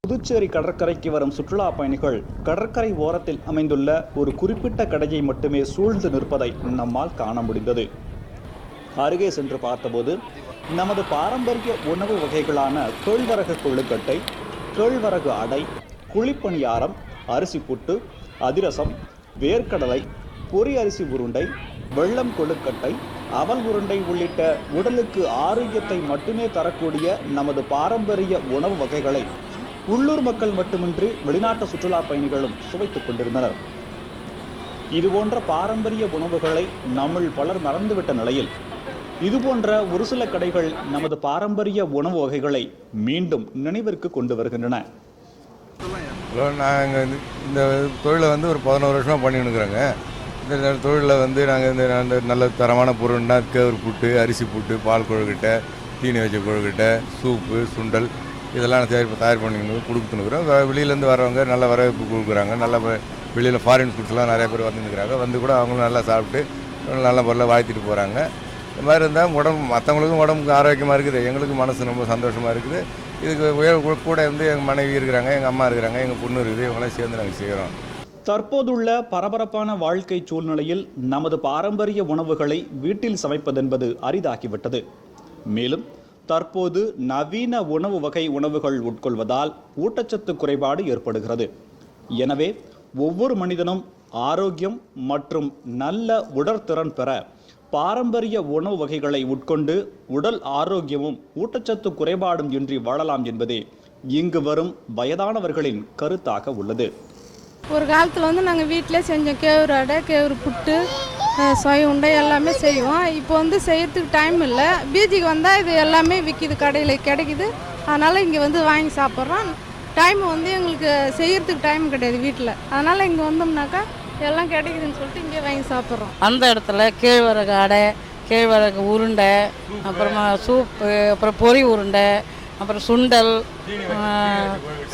புதுச்சேரி கடற்கரைக்கு வரும் சுற்றுலா பயணிகள் கடற்கரை ஓரத்தில் அமைந்துள்ள ஒரு குறிப்பிட்ட கடையை மட்டுமே சூழ்ந்து நிற்பதை நம்மால் காண முடிந்தது. அருகே சென்று பார்த்தபோது நமது பாரம்பரிய உணவு வகைகளான கேழ்வரகு கொழுக்கட்டை, கேழ்வரகு அடை, குழிப்பணியாரம், அரிசி புட்டு, அதிரசம், வேர்க்கடலை, பொரி அரிசி உருண்டை, வெள்ளம் கொழுக்கட்டை, அவல் உருண்டை உள்ளிட்ட உடலுக்கு ஆரோக்கியத்தை மட்டுமே தரக்கூடிய நமது பாரம்பரிய உணவு வகைகளை உள்ளூர் மக்கள் மட்டுமின்றி வெளிநாட்டு சுற்றுலா பயணிகளும் சுவைத்துக் கொண்டிருந்தனர். இதுபோன்ற பாரம்பரிய உணவுகளை நம்மில் பலர் மறந்துவிட்ட நிலையில் இதுபோன்ற ஒரு சில கடைகள் நமது பாரம்பரிய உணவு வகைகளை மீண்டும் நினைவிற்கு கொண்டு வருகின்றன. நாங்கள் இந்த தொழிலை ஒரு 11 வருஷமாக பண்ணிட்டு இருக்கிறோங்க. இந்த தொழிலில் நாங்கள் நல்ல தரமான பொருள்னா கேவுரு புட்டு, அரிசி புட்டு, பால் கொழுக்கட்டை, தீனி வச்ச கொழுக்கட்டை, சூப்பு, சுண்டல் இதெல்லாம் தயார் பண்ணி கொடுத்துனுக்குறோம். வெளியிலேருந்து வரவங்க நல்ல வரவேற்பு கொடுக்குறாங்க. நல்ல வெளியில் ஃபாரின் ஃபுட்ஸ்லாம் நிறைய பேர் வந்துருக்குறாங்க. வந்து கூட அவங்களும் நல்லா சாப்பிட்டு நல்ல பொருளை வாழ்த்திட்டு போகிறாங்க. இந்த மாதிரி இருந்தால் மற்றவங்களுக்கும் உடம்புக்கு ஆரோக்கியமாக இருக்குது, எங்களுக்கு மனசு ரொம்ப சந்தோஷமாக இருக்குது. இதுக்கு கூட எங்கள் மனைவி இருக்கிறாங்க, எங்கள் அம்மா இருக்கிறாங்க, எங்கள் பொண்ணு இருக்குது, இவங்களாம் சேர்ந்து நாங்கள் செய்கிறோம். தற்போதுள்ள பரபரப்பான வாழ்க்கை சூழ்நிலையில் நமது பாரம்பரிய உணவுகளை வீட்டில் சமைப்பதென்பது அரிதாகிவிட்டது. மேலும் தற்போது நவீன உணவு வகை உணவுகள் உட்கொள்வதால் ஊட்டச்சத்து குறைபாடு ஏற்படுகிறது. எனவே ஒவ்வொரு மனிதனும் ஆரோக்கியம் மற்றும் நல்ல உடற்திறன் பெற பாரம்பரிய உணவு வகைகளை உட்கொண்டு உடல் ஆரோக்கியமும் ஊட்டச்சத்து குறைபாடும் இன்றி வாழலாம் என்பதே இங்கு வரும் வயதானவர்களின் கருத்தாக உள்ளது. ஒரு காலத்தில் நாங்கள் வீட்டிலே செஞ்சோம். கேவுரு அடை, கேவுரு புட்டு, சொய உண்டை எல்லாமே செய்வோம். இப்போ செய்யறதுக்கு டைம் இல்லை. பீச்சுக்கு வந்தால் இது எல்லாமே விற்கிது, கடையில் கிடைக்குது. அதனால் இங்கே வாங்கி சாப்பிட்றோம். டைம் எங்களுக்கு செய்யறதுக்கு டைம் கிடையாது வீட்டில். அதனால் இங்கே வந்தோம்னாக்கா எல்லாம் கிடைக்குதுன்னு சொல்லிட்டு இங்கே வாங்கி சாப்பிட்றோம். அந்த இடத்துல கேழ்வரகு அடை, கேழ்வரகு உருண்டை, அப்புறமா சூப்பு, அப்புறம் பொரி உருண்டை, அப்புறம் சுண்டல்,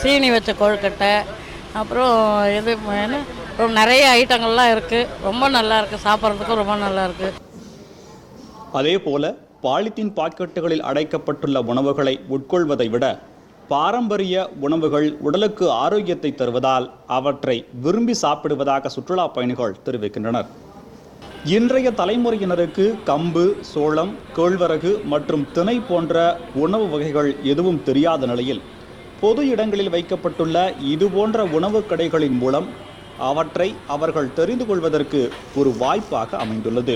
சீனி வச்ச கொழுக்கட்டை, அப்புறம் ரொம்ப நிறைய ஐட்டங்கள்லாம் இருக்குது. ரொம்ப நல்லா இருக்குது, சாப்பிட்றதுக்கும் ரொம்ப நல்லா இருக்குது. அதே போல பாலித்தீன் பாக்கெட்டுகளில் அடைக்கப்பட்டுள்ள உணவுகளை உட்கொள்வதை விட பாரம்பரிய உணவுகள் உடலுக்கு ஆரோக்கியத்தை தருவதால் அவற்றை விரும்பி சாப்பிடுவதாக சுற்றுலா பயணிகள் தெரிவிக்கின்றனர். இன்றைய தலைமுறையினருக்கு கம்பு, சோளம், கேழ்வரகு மற்றும் திணை போன்ற உணவு வகைகள் எதுவும் தெரியாத நிலையில் பொது இடங்களில் வைக்கப்பட்டுள்ள இதுபோன்ற உணவு கடைகளின் மூலம் அவற்றை அவர்கள் தெரிந்து கொள்வதற்கு ஒரு வாய்ப்பாக அமைந்துள்ளது.